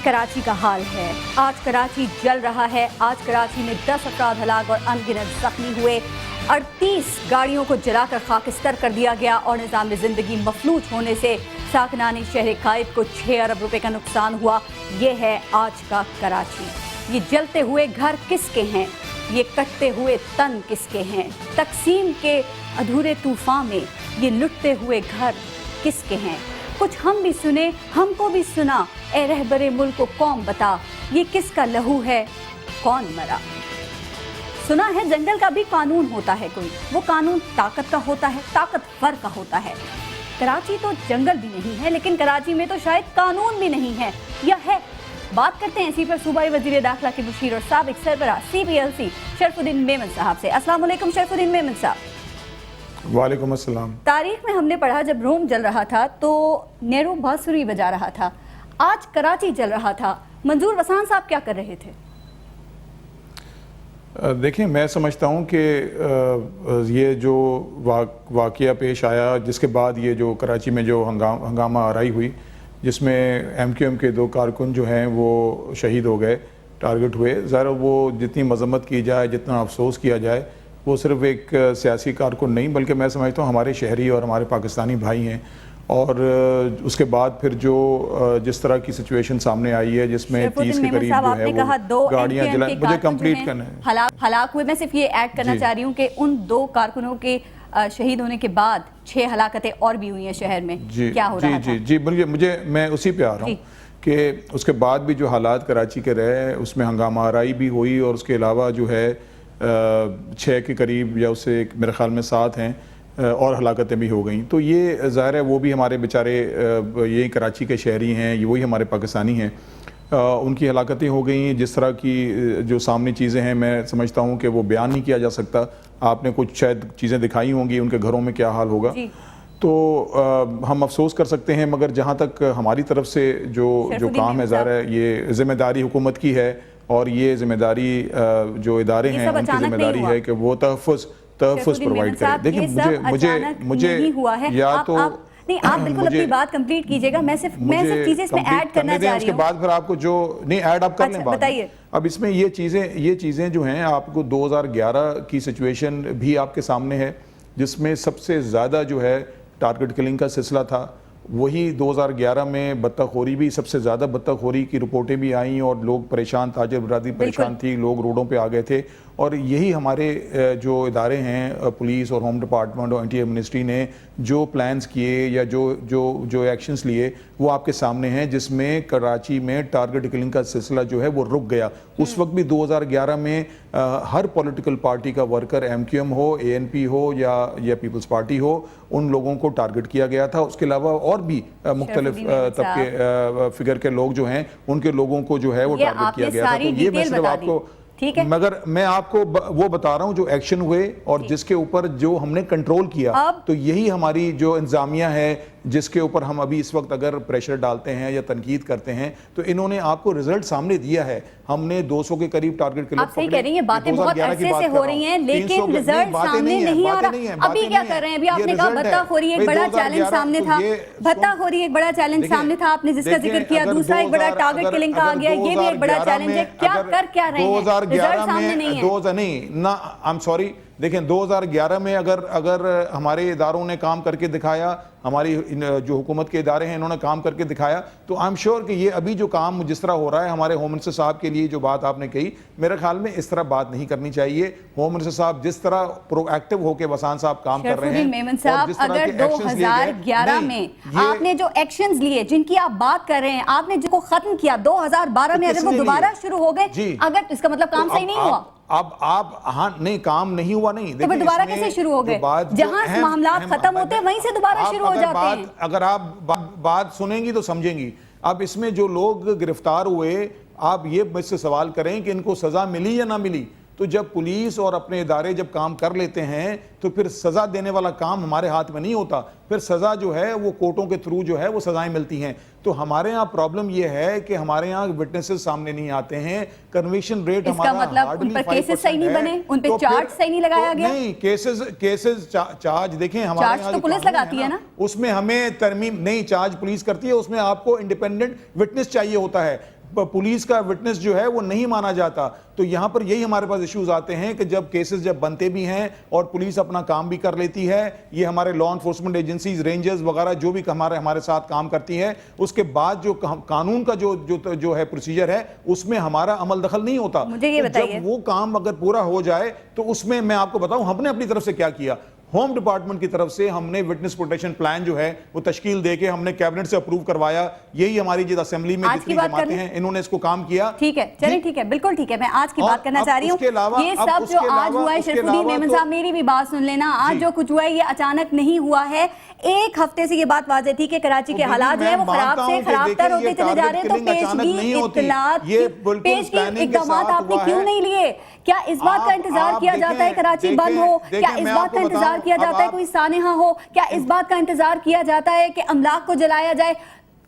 कराची का हाल है। आज कराची जल रहा है। आज कराची में 10 अफराद हलाक और अनगिनत जख्मी हुए। 38 गाड़ियों को जलाकर खाकिस्तर कर दिया गया और निज़ाम ज़िंदगी मफलूज होने से साकनानी शहर कायद को 6 अरब रुपए का नुकसान हुआ। ये है आज का कराची। ये जलते हुए घर किसके हैं? ये कटते हुए तन किसके हैं? तकसीम के अधूरे तूफान में ये लुटते हुए घर किसके हैं? कुछ हम भी सुने, हमको भी सुना, ए रहबरे मुल्क को कौम बता, ये किसका लहू है, कौन मरा? सुना है जंगल का भी कानून होता है कोई, वो कानून ताकत का होता है, ताकतवर का होता है। कराची तो जंगल भी नहीं है, लेकिन कराची में तो शायद कानून भी नहीं है, या है? बात करते हैं इसी पर सूबाई वज़ीर दाखिला के मुशीर और साबिक सरबराह CPLC शरफुद्दीन मेमन साहब से। अस्सलाम वालेकुम शरफुद्दीन मेमन साहब। वालेकुम अस्सलाम। तारीख में हमने पढ़ा जब रोम जल रहा था तो नेहरू बांसुरी बजा रहा था, आज कराची जल रहा था। मंजूर वसान साहब क्या कर रहे थे? देखिए, मैं समझता हूँ कि ये जो वाक़या पेश आया, जिसके बाद ये जो कराची में जो हंगामा आराई हुई, जिसमें MQM के 2 कारकुन जो हैं वो शहीद हो गए, टारगेट हुए। ज़रा वो जितनी मज़म्मत की जाए, जितना अफसोस किया जाए, वो सिर्फ़ एक सियासी कारकुन नहीं बल्कि मैं समझता हूँ हमारे शहरी और हमारे पाकिस्तानी भाई हैं। और उसके बाद फिर जो जिस तरह की सिचुएशन सामने आई है, जिसमें 30 के करीब जो है वो गाड़ियाँ जला, मुझे कंप्लीट करना है। हलाक हुए, मैं सिर्फ ये ऐड करना चाह रही हूँ कि उन 2 कारकुनों के शहीद होने के बाद 6 हलाकतें और भी हुई हैं शहर में। क्या हो रहा था? जी, मैं उसी पे आ रहा हूँ कि उसके बाद भी जो हालात कराची के रहे, उसमें हंगामा आराई भी हुई और उसके अलावा जो है 6 के करीब या उससे मेरे ख्याल में 7 हैं और हलाकतें भी हो गई। तो ये ज़ाहिर है वो भी हमारे बेचारे यही कराची के शहरी हैं, ये वही हमारे पाकिस्तानी हैं, उनकी हलाकतें हो गई। जिस तरह की जो सामने चीज़ें हैं, मैं समझता हूँ कि वो बयान नहीं किया जा सकता। आपने कुछ शायद चीज़ें दिखाई होंगी, उनके घरों में क्या हाल होगा, तो हम अफसोस कर सकते हैं। मगर जहाँ तक हमारी तरफ से जो काम है, ज़ाहिर है ये ज़िम्मेदारी हुकूमत की है और ये ज़िम्मेदारी जो इदारे हैं उनकी ज़िम्मेदारी है कि वो तहफ़्फ़ुज़ प्रोवाइड करें। देखिए, मुझे या तो नहीं, आप बिल्कुल अपनी बात कंप्लीट कीजिएगा। मैं सिर्फ चीजें इसमें ऐड करना चाह रही हूं। उसके बाद फिर आपको जो नहीं ऐड आप कर लें, बताइए। अब इसमें ये चीज़ें जो हैं, आपको 2011 की सिचुएशन भी आपके सामने है, जिसमें सबसे ज़्यादा जो है टारगेट किलिंग का सिलसिला था। वही 2011 में बत्तखोरी भी, सबसे ज़्यादा बत्तखोरी की रिपोर्टें भी आईं और लोग परेशान, ताजर बरादरी परेशान थी, लोग रोडों पे आ गए थे। और यही हमारे जो इदारे हैं, पुलिस और होम डिपार्टमेंट और इंटीरियर मिनिस्ट्री ने जो प्लान्स किए या जो एक्शंस लिए वो आपके सामने हैं, जिसमें कराची में टारगेट किलिंग का सिलसिला जो है वो रुक गया। उस वक्त भी 2011 में हर पॉलिटिकल पार्टी का वर्कर, MQM हो, ANP हो या पीपल्स पार्टी हो, उन लोगों को टारगेट किया गया था। उसके अलावा और भी मुख्तलिफ तबके फिगर के लोग जो हैं, उनके लोगों को जो है वो टारगेट किया गया था। तो ये मैं सिर्फ आपको, मगर मैं आपको वो बता रहा हूँ जो एक्शन हुए और जिसके ऊपर जो हमने कंट्रोल किया, तो यही हमारी जो इंतजामिया है, जिसके ऊपर हम अभी इस वक्त अगर प्रेशर डालते हैं या तनकीद करते हैं, तो इन्होंने आपको रिजल्ट सामने दिया है। हमने 200 के करीब टारगेट किलर, आप सही कह रही हैं, बातें बहुत अरसे से हो रही हैं, लेकिन रिजल्ट सामने नहीं आ रहा। अभी क्या कर रहे हैं? अभी आपने कहा भत्ताखोरी एक बड़ा चैलेंज सामने था, भत्ताखोरी एक बड़ा चैलेंज सामने था, आपने जिसका जिक्र किया। दूसरा एक बड़ा टारगेट किलिंग का आ गया, ये भी एक बड़ा चैलेंज है। क्या रहे हैं? रिजल्ट सामने नहीं है। आई एम सॉरी, देखें 2011 में अगर हमारे इदारों ने काम करके दिखाया, हमारी जो हुकूमत के इदारे हैं इन्होंने काम करके दिखाया, तो आई एम श्योर कि ये अभी जो काम जिस तरह हो रहा है, हमारे होम मिनिस्टर साहब के लिए जो बात आपने कही, मेरे ख्याल में इस तरह बात नहीं करनी चाहिए। होम मिनिस्टर साहब जिस तरह प्रोएक्टिव होकर वसान साहब काम कर रहे हैं, मेमन साहब, अगर 2011 में आपने जो एक्शंस लिए, जिनकी आप बात कर रहे हैं, आपने जिनको खत्म किया 2012 में, अगर वो दोबारा शुरू हो गए, अगर इसका मतलब काम सही नहीं हुआ। अब आप हाँ नहीं, काम नहीं हुआ नहीं, तो दोबारा कैसे शुरू हो गए? जहां मामला खत्म होते हैं वहीं से दोबारा शुरू हो जाते हैं। अगर आप बात सुनेंगी तो समझेंगी। अब इसमें जो लोग गिरफ्तार हुए, आप ये मुझसे सवाल करें कि इनको सजा मिली या ना मिली। तो जब पुलिस और अपने इदारे जब काम कर लेते हैं, तो फिर सज़ा देने वाला काम हमारे हाथ में नहीं होता, फिर सज़ा जो है वो कोर्टों के थ्रू जो है वो सज़ाएं मिलती हैं। तो हमारे यहाँ प्रॉब्लम ये है कि हमारे यहाँ विटनेसेस सामने नहीं आते हैं, कन्विक्शन रेट हमारा मतलब उन पर केसेस सही नहीं बने, उन पे चार्ज सही नहीं लगाया गया। नहीं, केसेस चार्ज देखें, हमारे यहाँ तो पुलिस लगाती है ना, उसमें हमें तरमीम नहीं, चार्ज पुलिस करती है, उसमें आपको इंडिपेंडेंट विटनेस चाहिए होता है। पुलिस का विटनेस जो है वो नहीं माना जाता। तो यहाँ पर यही हमारे पास इश्यूज आते हैं कि जब केसेस जब बनते भी हैं और पुलिस अपना काम भी कर लेती है, ये हमारे लॉ एनफोर्समेंट एजेंसीज, रेंजर्स वगैरह जो भी हमारे साथ काम करती है, उसके बाद जो कानून का जो है प्रोसीजर है उसमें हमारा अमल दखल नहीं होता। मुझे ये बताइए, जब वो काम अगर पूरा हो जाए तो उसमें मैं आपको बताऊं हमने अपनी तरफ से क्या किया। होम डिपार्टमेंट की तरफ से हमने विटनेस प्रोटेक्शन प्लान जो है वो तश्कील देके हमने कैबिनेट से अप्रूव करवाया। यही हमारी जो असेंबली में जितनी जमातें हैं इन्होंने इसको काम किया। ठीक है, चलिए ठीक है, बिल्कुल ठीक है। मैं आज की बात करना चाह रही हूँ, ये सब जो आज हुआ है, शरीफुद्दीन मेमन साहब मेरी भी बात सुन लेना, आज जो कुछ हुआ है ये अचानक नहीं हुआ है। एक हफ्ते से ये बात वाज़ेह थी कि कराची के हालात जो है वो खराब से खराबतर होते चले जा रहे हैं। तो पेशगी इत्तलात, पेशगी इक़दामात आपने क्यों नहीं लिए? क्या इस बात का इंतजार किया जाता है कराची बंद हो? क्या इस बात का इंतजार किया जाता है कोई सानेहा हो? क्या इस बात का इंतजार किया जाता है कि अमलाक को जलाया जाए?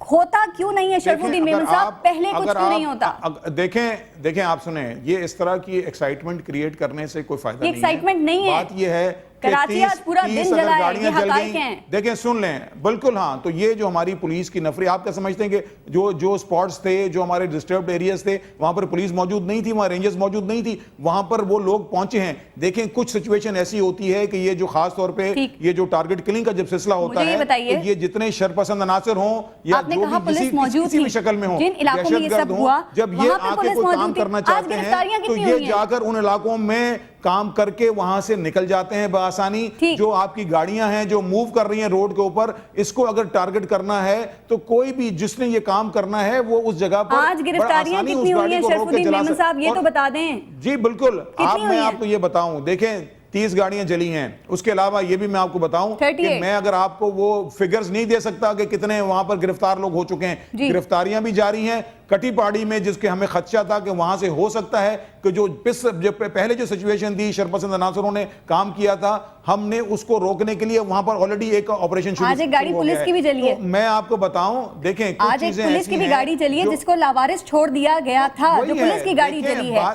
होता क्यों नहीं है शरीफुद्दीन मेमन साहब, पहले कुछ क्यों नहीं होता? देखें आप सुने, ये इस तरह की एक्साइटमेंट क्रिएट करने से कोई फायदा नहीं है। एक्साइटमेंट नहीं है, बात ये है कराची आज पूरा दिन जला है, ये हकाइक हैं। देखें सुन लें, बिल्कुल हाँ। तो ये जो हमारी पुलिस की नफरी, आप क्या समझते हैं कि जो स्पॉट्स थे, जो हमारे डिस्टर्ब्ड एरियाज थे, वहां पर पुलिस मौजूद नहीं थी, वहां रेंजर्स मौजूद नहीं थी, वहां पर वो लोग पहुंचे हैं। देखें कुछ सिचुएशन ऐसी होती है कि ये जो खास तौर पे ये जो टारगेट किलिंग का जब सिलसिला होता है तो ये जितने शरपसंद अनासर हों या जो भी किसी भी शक्ल में हो, दहशतगर्द हों, जब ये आके कोई काम करना चाहते हैं तो ये जाकर उन इलाकों में काम करके वहां से निकल जाते हैं बआसानी। जो आपकी गाड़ियां हैं जो मूव कर रही हैं रोड के ऊपर, इसको अगर टारगेट करना है तो कोई भी जिसने ये काम करना है वो उस जगह पर आज गिरफ्तारियां कितनी हुई हैं शरीफुद्दीन मेमन साहब, ये तो बता दें। जी बिल्कुल, मैं आपको ये बताऊं, देखें 30 गाड़ियां जली हैं। उसके अलावा ये भी मैं आपको बताऊं कि मैं अगर आपको वो फिगर्स नहीं दे सकता कि कितने वहां पर गिरफ्तार लोग हो चुके हैं। गिरफ्तारियां भी जारी हैं। कटी पहाड़ी में जिसके हमें खदशा था कि वहां से हो सकता है कि जो पहले जो सिचुएशन थी, शरपसंद अनासरों ने काम किया था, हमने उसको रोकने के लिए वहां पर ऑलरेडी एक ऑपरेशन शुरू आज एक गाड़ी पुलिस की भी जली है। मैं आपको बताऊं, देखें आज एक पुलिस की भी गाड़ी जली है जिसको लावारिस छोड़ दिया गया था, जो पुलिस की गाड़ी जली है।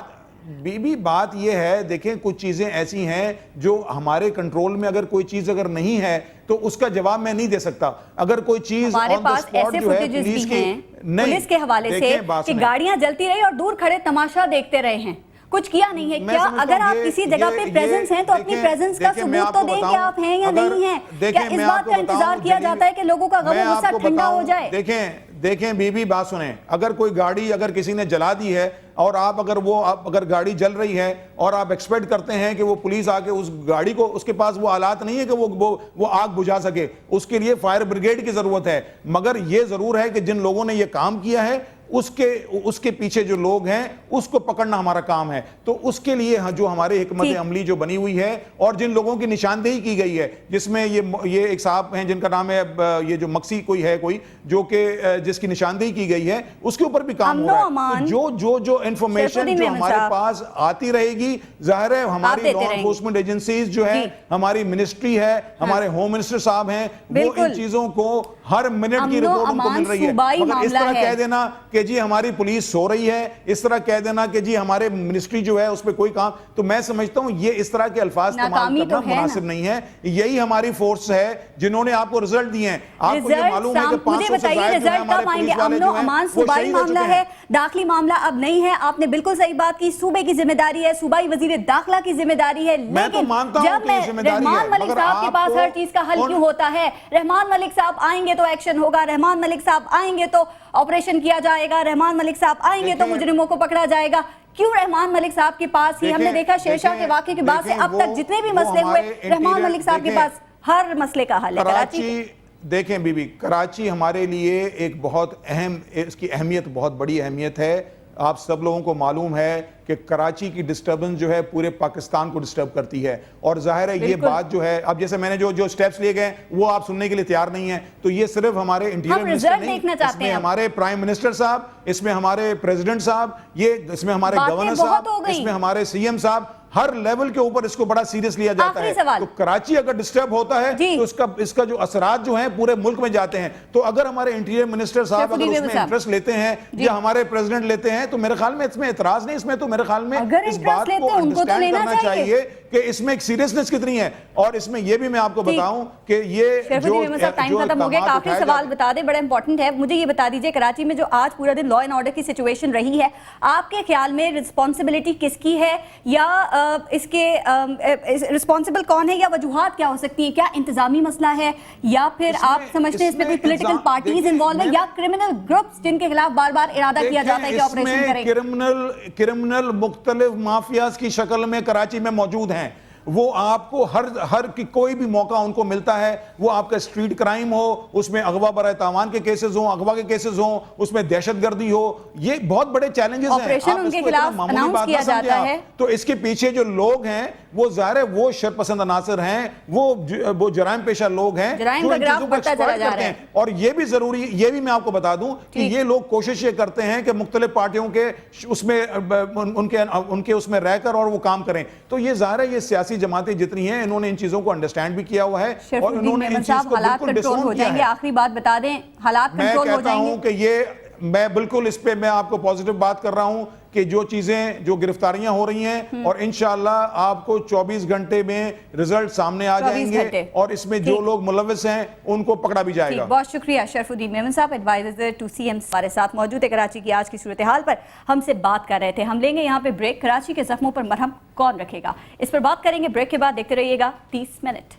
बीबी बात ये है, देखें कुछ चीजें ऐसी हैं जो हमारे कंट्रोल में, अगर कोई चीज अगर नहीं है तो उसका जवाब मैं नहीं दे सकता। अगर कोई चीज हमारे पास ऐसे फुटेजेस भी हैं पुलिस के हवाले से कि गाड़ियां जलती रही और दूर खड़े तमाशा देखते रहे हैं, कुछ किया नहीं है। क्या अगर आप किसी जगह पे प्रेजेंस हैं तो अपनी प्रेजेंस का सबूत तो दें कि आप हैं या नहीं हैं? क्या इस बात का इंतजार किया जाता है कि लोगों का गम गुस्सा ठंडा हो जाए? देखें बीबी बात सुने, अगर कोई गाड़ी अगर किसी ने जला दी है और आप अगर गाड़ी जल रही है और आप एक्सपेक्ट करते हैं कि वो पुलिस आके उस गाड़ी को, उसके पास वो आलात नहीं है कि वो आग बुझा सके, उसके लिए फायर ब्रिगेड की जरूरत है। मगर ये जरूर है कि जिन लोगों ने ये काम किया है उसके पीछे जो लोग हैं उसको पकड़ना हमारा काम है। तो उसके लिए जो हमारे हिकमत अमली जो बनी हुई है और जिन लोगों की निशानदेही की गई है, जिसमें ये एक साहब हैं जिनका नाम है ये जो मक्सी कोई है कोई जो कि जिसकी निशानदेही की गई है, उसके ऊपर भी काम हो रहा है। जो इंफॉर्मेशन जो हमारे पास आती रहेगी, जाहिर है हमारी लॉ एनफोर्समेंट एजेंसीज जो है, हमारी मिनिस्ट्री है, हमारे होम मिनिस्टर साहब हैं, वो इन चीजों को हर मिनट की रिपोर्ट उनको मिल रही है। मगर इस तरह कह देना कि जी हमारी पुलिस सो रही है, इस तरह कह देना कि जी हमारे मिनिस्ट्री जो है उस पर कोई काम, तो मैं समझता हूं ये इस तरह के अल्फाज इस्तेमाल करना मुनासिब नहीं है। यही हमारी फोर्स है जिन्होंने आपको रिजल्ट दिए हैं। आपको ये मालूम है कि 500 से ज्यादा जो है हमारे पुलिस वाले जो हैं वो शहीद हो चुके हैं। दाखिली मामला अब नहीं है, आपने बिल्कुल सही बात की, सूबे की जिम्मेदारी है, सूबाई वजीर दाखिला की जिम्मेदारी है। मैं तो मानता हूं कि जिम्मेदारी है, रहमान मलिक साहब के पास हर चीज का हल क्यों होता है? रहमान मलिक साहब आएंगे तो एक्शन होगा, रहमान मलिक साहब आएंगे तो ऑपरेशन किया जाएगा, रहमान मलिक साहब आएंगे तो मुजरिमों को पकड़ा जाएगा। क्यों रहमान मलिक साहब के पास ही? हमने देखा शेरशाह के वाकये के बाद से अब तक जितने भी मसले हुए, रहमान मलिक साहब के पास हर मसले का हल है। कराची देखें बीबी, कराची हमारे लिए एक बहुत अहम, इसकी अहमियत बहुत बड़ी अहमियत है। आप सब लोगों को मालूम है कि कराची की डिस्टर्बेंस जो है पूरे पाकिस्तान को डिस्टर्ब करती है। और जाहिर है ये बात जो है, अब जैसे मैंने जो स्टेप्स लिए गए वो आप सुनने के लिए तैयार नहीं है, तो ये सिर्फ हमारे इंटीरियर मिनिस्टर नहीं, इसमें हमारे प्राइम मिनिस्टर साहब, इसमें हमारे प्रेसिडेंट साहब, इसमें हमारे गवर्नर साहब, इसमें हमारे सीएम साहब, हर लेवल के ऊपर इसको बड़ा सीरियस लिया जाता है। तो कराची अगर डिस्टर्ब होता है तो इसका जो असरात जो हैं पूरे मुल्क में जाते हैं। तो अगर हमारे इंटीरियर मिनिस्टर साहब अगर उसमें इंटरेस्ट लेते हैं या हमारे प्रेसिडेंट लेते हैं तो मेरे ख्याल में इसमें एतराज नहीं, इसमें तो मेरे ख्याल में इस बात को अंडरस्टैंड करना चाहिए کہ اس میں ایک سیریسنس کتنی ہے. اور اس میں یہ بھی میں آپ کو بتاؤں کہ یہ جو ٹائم ختم ہو گیا. ایک آخری سوال بتا دیں, بڑا امپورٹنٹ ہے, مجھے یہ بتا دیجئے کراچی میں جو آج پورا دن لا اینڈ آرڈر کی سچویشن رہی ہے, آپ کے خیال میں رسپانسبلٹی کس کی ہے, یا اس کے رسپانسبل کون ہے, یا وجوہات کیا ہو سکتی ہیں؟ کیا انتظامی مسئلہ ہے, یا پھر آپ سمجھتے ہیں اس میں کوئی پولیٹیکل پارٹیز انوالو ہیں, یا کرمنل گروپس جن کے خلاف بار بار ارادہ کیا جاتا ہے کہ آپریشن کریں؟ کرمنل مختلف مافیاز کی شکل میں کراچی میں موجود ہیں. وہ آپ کو ہر کوئی بھی موقع ان کو ملتا ہے, وہ آپ کا اسٹریٹ کرائم ہو, اس میں اغوا برائے تاوان کے کیسز ہوں, اغوا کے کیسز ہوں, اس میں دہشت گردی ہو, یہ بہت بڑے چیلنجز ہیں. آپریشن ان کے خلاف اناؤنس کیا جاتا ہے تو اس کے پیچھے جو لوگ ہیں وہ ظاہر ہے وہ شرپسند عناصر ہیں, وہ جرائم پیشہ لوگ ہیں جرائم کا گراف بڑھتا چلا جا رہا ہے. اور یہ بھی ضروری, یہ بھی میں آپ کو بتا دوں کہ یہ لوگ کوشش یہ کرتے ہیں کہ مختلف پارٹیوں کے اس میں ان کے اس میں رہ کر اور وہ کام کریں. تو یہ ظاہر ہے یہ سیاسی جماعتیں جتنی ہیں انہوں نے ان چیزوں کو انڈرسٹینڈ بھی کیا ہوا ہے, اور انہوں نے ان چیز کو بالکل ڈسون ہو جائیں گے. آخری بات بتا دیں, حالات کنٹرول ہو جائیں گے؟ میں کہتا ہوں کہ یہ میں بالکل اس پہ میں آپ کو پازیٹیو بات کر رہا ہوں کہ جو چیزیں جو گرفتاریاں ہو رہی ہیں, اور انشاءاللہ آپ کو 24 گھنٹے میں رزلٹ سامنے آ جائیں گے, اور اس میں جو لوگ ملوث ہیں ان کو پکڑا بھی جائے گا. بہت شکریہ شرف الدین میمن صاحب, ایڈوائزر ٹو سی ایم ہمارے ساتھ موجود ہے. کراچی کی آج کی صورتحال پر ہم سے بات کر رہے تھے. ہم لیں گے یہاں پہ بریک. کراچی کے زخموں پر مرہم کون رکھے گا, اس پر بات کریں گے بریک کے بعد. دیکھتے رہیے گا 30 منٹ.